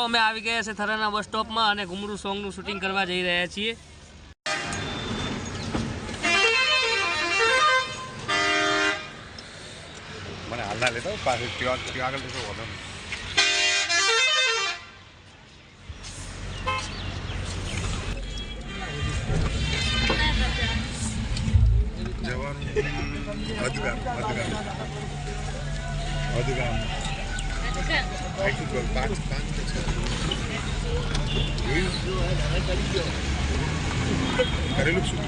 અમે આવી ગયા છે થરાના બસ સ્ટોપમાં અને ઘુમરું સોંગનું શૂટિંગ કરવા જઈ રહ્યા છીએ. મને હાલના લેતો પાછું ત્યાં આગળ તો વધો જવાનું અધગામ ઘરેલું શું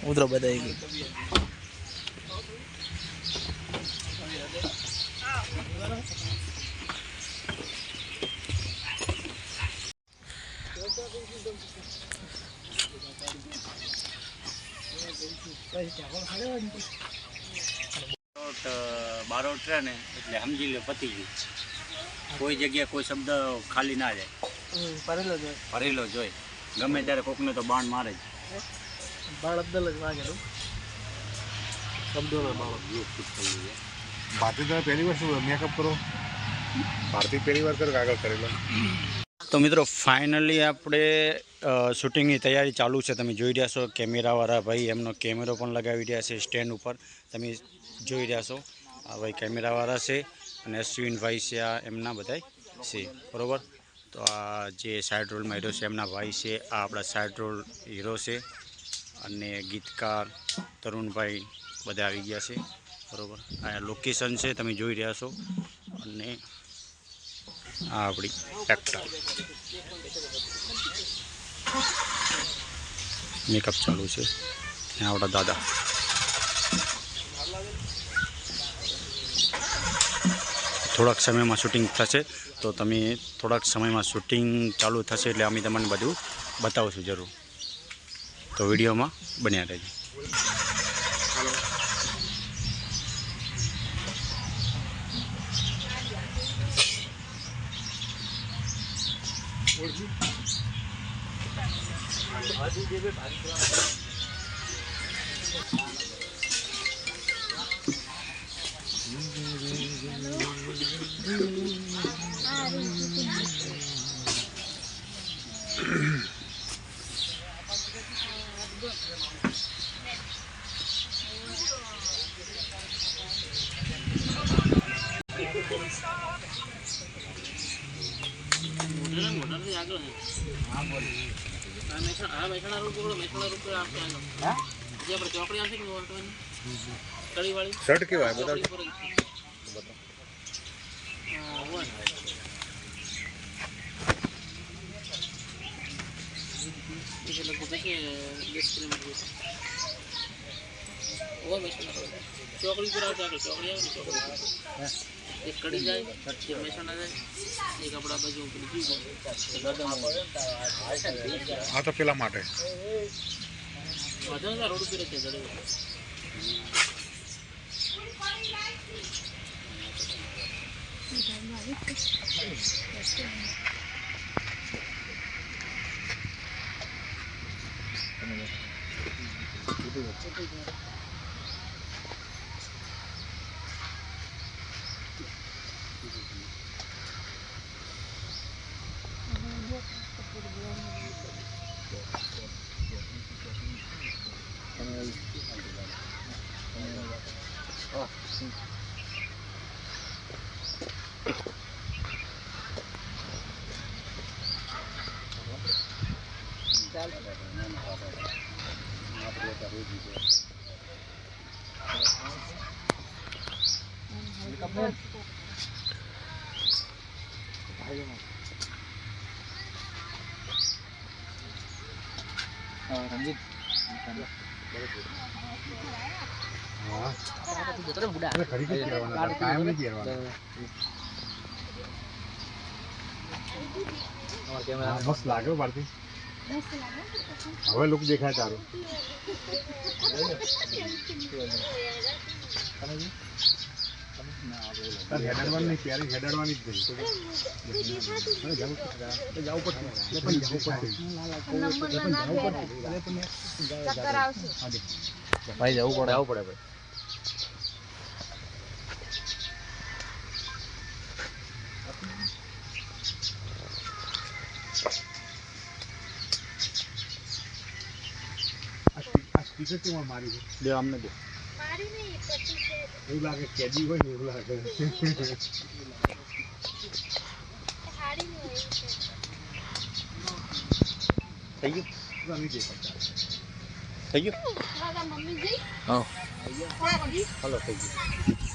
ઉતરો બધાઈ ગઈ બારોટ રહે ને એટલે સમજી લે પતી ગયું. કોઈ જગ્યાએ કોઈ શબ્દ ખાલી ના જાય, ભરેલો જોઈ ગમે ત્યારે કોકને તો બાણ મારે જ. બાળ અબ્દલ જ વાગેલું શબ્દોનો બાળ. ભારતી તમે પહેલી વાર શું મેકઅપ કરો? ભારતી પહેલી વાર કરો આગળ કરેલો. તો મિત્રો ફાઇનલી આપણે શૂટિંગની તૈયારી ચાલુ છે. તમે જોઈ રહ્યા છો કેમેરાવાળા ભાઈ એમનો કેમેરો પણ લગાવી રહ્યા છે સ્ટેન્ડ ઉપર. તમે જોઈ રહ્યા છો આ ભાઈ કેમેરાવાળા છે અને અશ્વિનભાઈ છે, આ એમના બધા છે બરાબર. તો આ જે સાઇડ રોલમાં હીરો છે એમના ભાઈ છે, આ આપણા સાઇડ રોલ હીરો છે અને ગીતકાર તરુણભાઈ બધા આવી ગયા છે બરાબર. આ લોકેશન છે તમે જોઈ રહ્યા છો અને આ આપણી એક્ટર મેકઅપ ચાલુ છે ને આપણા દાદા. થોડાક સમયમાં શૂટિંગ થશે તો તમે થોડાક સમયમાં શૂટિંગ ચાલુ થશે એટલે અમે તમને બધું બતાવશું જરૂર. તો વિડીયોમાં બન્યા રહેજો. શર્ટ કેવા બધા से लगभग कैसे 10 किलोमीटर वो महेसाणा चौकड़ी पर आगे चौकड़ी आवे चौकड़ी एक कड़ी जाए एक महेसाणा जाए एक अपना बाजू ઉપર જીવો આ તો પેલા માટે વાદળના રોડ ઉપર છે જડે રંજીત હા તો બુડા અરે ખરી કે કહેવાના કાયમ નહીં કહેવાના અમાર કેમેરા હા, મસ્ત લાગે હો ભારતી હવે લુક દેખાય તારું તાર હેડરવાની પ્યારી હેડરવાની જ નહીં જવું ભાઈ જવું પડે ભાઈ આ સ્પીકર કેમ મારી છે દે અમને દે એવું લાગે કેદી હોય ને એવું લાગે થઈ ગયું નહીં દેખાતા થઈ ગયું હા હાલો થઈ ગયું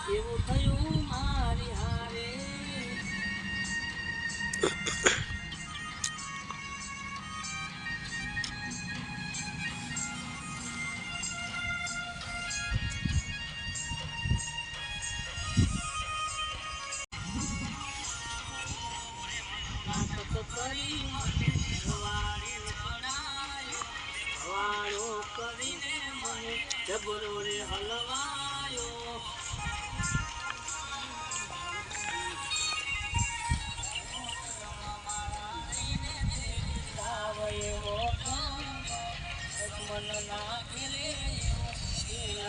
એવું થયું મારી હારે જબરો રે હલવાયો મન ના ખેલે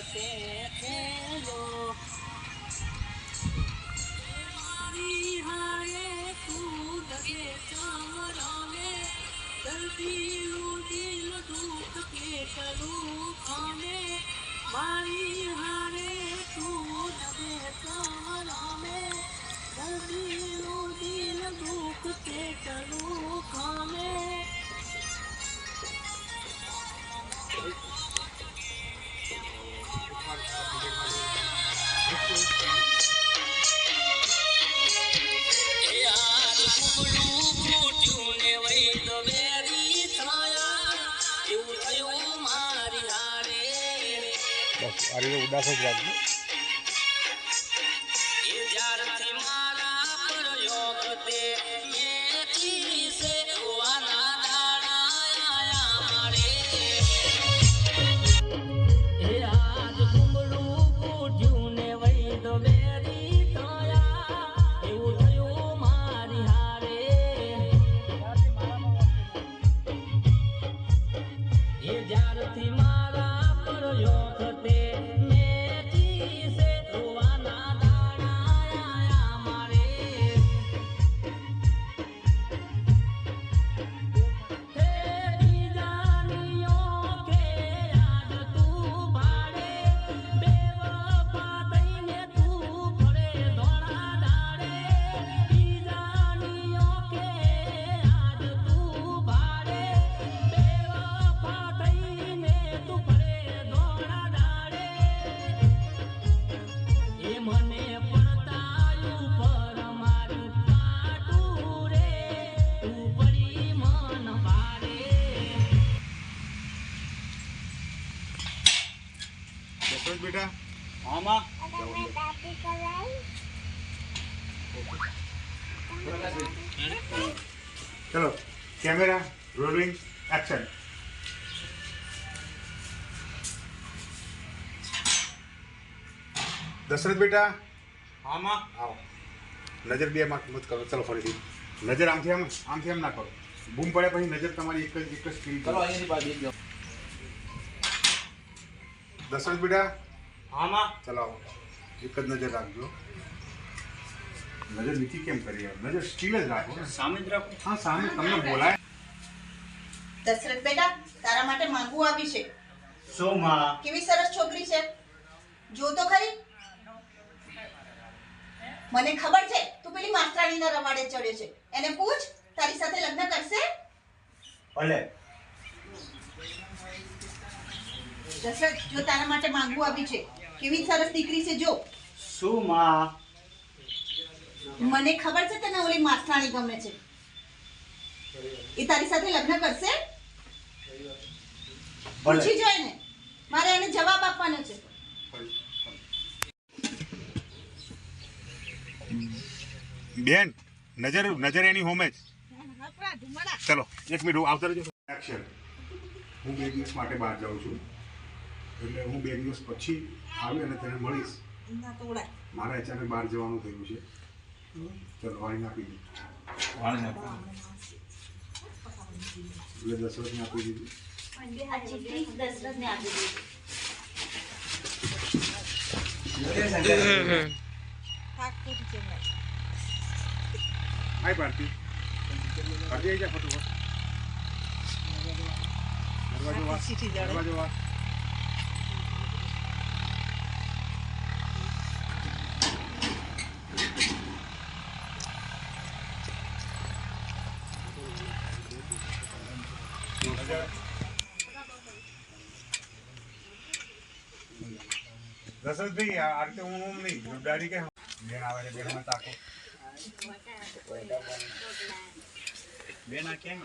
તે ખેલો મારી હારે તું દગે ચામરાને દર્દીનું દિલ દુઃખ કેટલું ખાને મારી હારે તું નવે ચારામે દર્દીનું દિલ દુઃખ કેટલું ખાને બસ આ રીતે ઉદાસ જ રાખજો. દશરથ બેટા, આમાં ચલો કેમેરા રોલિંગ એક્શન. દશરથ બેટા આમાં આવો. નજર બે માં મત કરો. ચલો ફરીથી નજર આમથી આમ ના કરો. બૂમ પડે પછી નજર તમારી એક જ સ્ક્રીન કરો. દશરથ બેટા આમાં ચલો આવો. એક જ નજર રાખજો. નજર નીચી કેમ કરી યાર? નજર સ્ટીલ જ રાખો ને. સામે જ રાખો. હા સામે તમને બોલાય. દશરથ બેટા તારા માટે માંગવું આવી છે. શું માં? કેવી સરસ છોકરી છે, જો તો ખરી. મને ખબર છે તું પેલી માસ્તરાણીના રવાડે ચડ્યો છે. એને પૂછ તારી સાથે લગ્ન કરશે. ભલે. દશરથ જો તારા માટે માંગવું આવી છે. કેવી સરસ દીકરી છે જો. શું માં? મને ખબર છે તને ઓલી માસ્તરાણી ગમે છે. એ તારી સાથે લગ્ન કરશે. પૂછી જોઈ ને, મારે એને જવાબ આપવાનો છે. બેન નજર એની હોમે જ. ચલો એક મિનિટ આવતા રહેજો. એક્શન. હું 2 દિવસ માટે બહાર જાઉં છું, એટલે હું 2 દિવસ પછી આવી અને તેને મળીશ. મારે અચાનક બહાર જવાનું થયું છે. ચલો વાણી આપી દીધી. એટલે દશરથને આપી દીધી. હાય ભારતી. ભારતી આવી જા ફટોફટ. દરવાજો વાર. દશરથભાઈ આ રીતે હું નહીં જવાબદારી કે બેન આવે છે બેન તાકો. બેન આ ક્યાં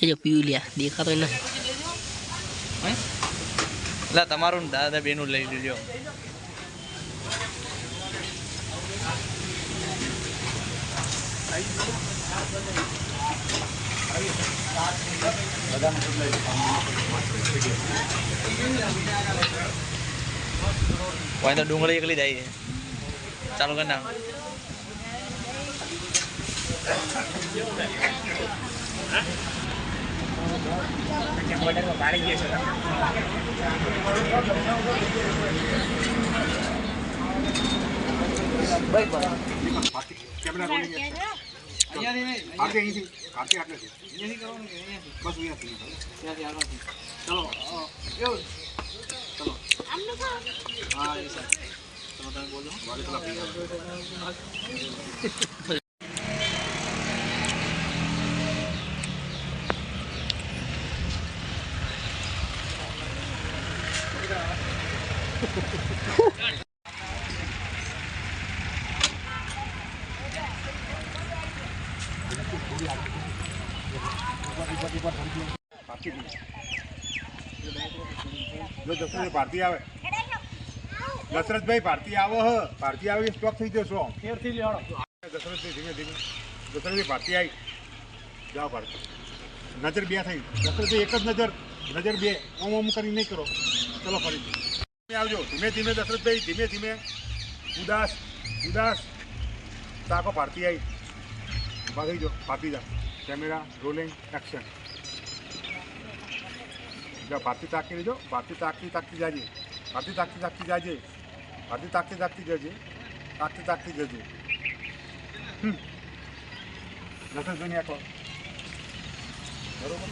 ગયા? પીવું લ્યા દેખાતો ને એટલે તમારું દાદા બેનું લઈ લેજો. કોઈ તો ડુંગળી એકલી જાય છે. ચાલુ કર નાખ. Camera rolling. ભારતી અહીંથી ભારતી આટલેથી બસ અહીંયાથી ત્યાંથી આગળથી ચલો એવું ચલો હા એ સર ચલો તમે બોલો વાળી પેલા પી જો દશરથભાઈ ભારતી આવે દશરથભાઈ ભારતી આવો હ ભારતી આવે સ્ટોક થઈ જશો દશરથભાઈ ધીમે ધીમે દશરથભાઈ ભારતી આવી જાઓ ભારતી નજર બે થઈ દશરથભાઈ એક જ નજર બે ઓમ કરી નહીં કરો ચલો ફરીથી આવજો ધીમે ધીમે દશરથભાઈ ધીમે ધીમે ઉદાસ તાકો ભારતી આવી ઊભા થઈ જાઓ ભારતી જા કેમેરા રોલિંગ એક્શન જાઓ ભારતી તાકી લેજો ભારતી તાકતી જાજે ભારતી તાકતી જાજે ભારતી તાકતી જજે તાકતી જજે નસર જોઈને આખો બરોબર